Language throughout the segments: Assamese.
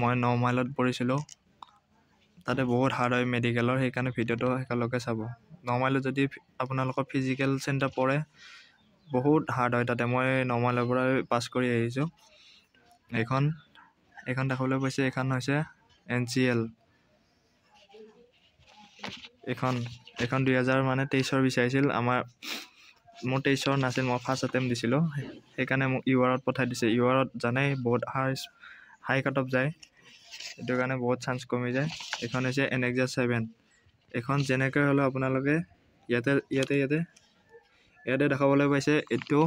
মই 9 মাইলত পঢ়িছিলোঁ তাতে বহুত হাৰ্ড হয় মেডিকেলৰ সেইকাৰণে ভিডিঅ'টো একেলগে চাব 9 মাইলত যদি আপোনালোকৰ ফিজিকেল চেণ্টাৰ পৰে বহুত হাৰ্ড হয় তাতে মই 9 মাইলৰ পৰা পাছ কৰি আহিছোঁ এইখন দেখাবলৈ পাইছে এইখন হৈছে NCL এইখন 2023 বিচাৰিছিল মোৰ 23 নাছিল মই ফাৰ্ষ্ট এটেম্প দিছিলোঁ সেইকাৰণে মোক URত পঠাই দিছে URত জানে বহুত হাই কাট অফ যায় এইটো কাৰণে বহুত চান্স কমি যায় এইখন হৈছে NXS 7 এইখন যেনেকৈ হ'লেও আপোনালোকে ইয়াতে দেখাবলৈ পাইছে এইটো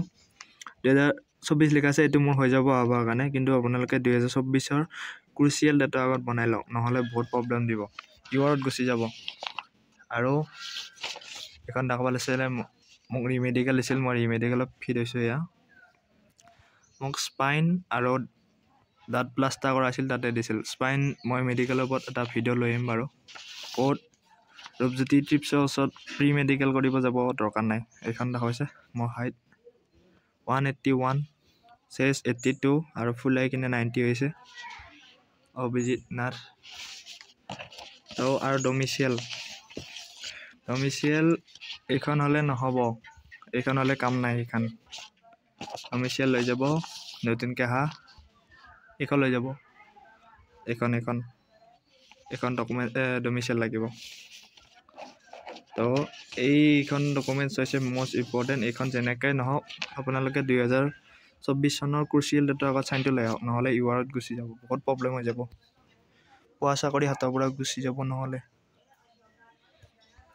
2024 লিখা আছে এইটো মোৰ হৈ যাব আবাৰ কাৰণে কিন্তু আপোনালোকে 2024ৰ ক্ৰুচিয়েল ডেটা আগত বনাই লওক নহ'লে বহুত প্ৰব্লেম দিব URত গুচি যাব আৰু এখন দেখাব লাগিছিলে মোক ৰিমেডিকেল দিছিল মই ৰিমেডিকেলত ফিট হৈছোঁ এয়া মোক স্পাইন আৰু দাঁত প্লাষ্টাৰ কৰাইছিল তাতে দিছিল স্পাইন মই মেডিকেলৰ ওপৰত এটা ভিডিঅ' লৈ আহিম বাৰু ক'ত ৰূপজ্যোতি ট্ৰিপছৰ ওচৰত প্ৰি মেডিকেল কৰিব যাব দৰকাৰ নাই এইখন দেখাইছে মোৰ হাইট 181 চেষ্ট 82 আৰু ফুলাই কিনে 90 হৈছে অভিজিত নাথ আৰু ডমিচিয়েল এইখন হ'লে নহ'ব এইখন হ'লে কাম নাই এইখন ডমিচিয়েল লৈ যাব নতুনকৈ এইখন লৈ যাব এইখন ডকুমেণ্ট ডমিচিয়েল লাগিব তো এইখন ডকুমেণ্টছ হৈছে মষ্ট ইম্পৰ্টেণ্ট এইখন যেনেকৈ নহওক আপোনালোকে 2024 চনৰ ক্ৰুচিয়েল ডেটাৰ আগত চাইনটো লৈ আহক নহ'লে URত গুচি যাব বহুত প্ৰব্লেম হৈ যাব পোৱা চাকৰি হাতৰ পৰা গুচি যাব নহ'লে